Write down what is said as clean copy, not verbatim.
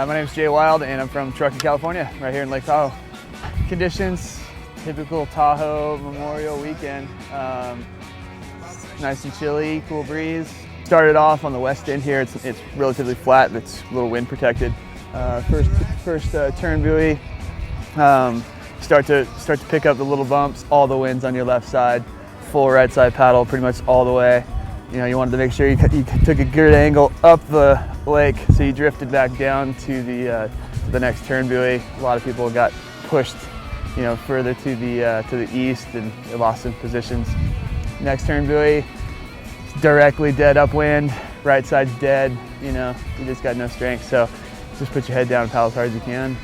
My name is Jay Wild and I'm from Truckee, California, right here in Lake Tahoe. Conditions, typical Tahoe Memorial weekend. Nice and chilly, cool breeze. Started off on the west end here. It's relatively flat, but it's a little wind protected. First turn buoy. Start to pick up the little bumps, all the winds on your left side. Full right side paddle pretty much all the way. You know, you wanted to make sure you took a good angle up the lake, so you drifted back down to the next turn buoy. A lot of people got pushed, you know, further to the east and lost some positions. Next turn buoy, directly dead upwind, right side's dead. You know, you just got no strength, so just put your head down and paddle as hard as you can.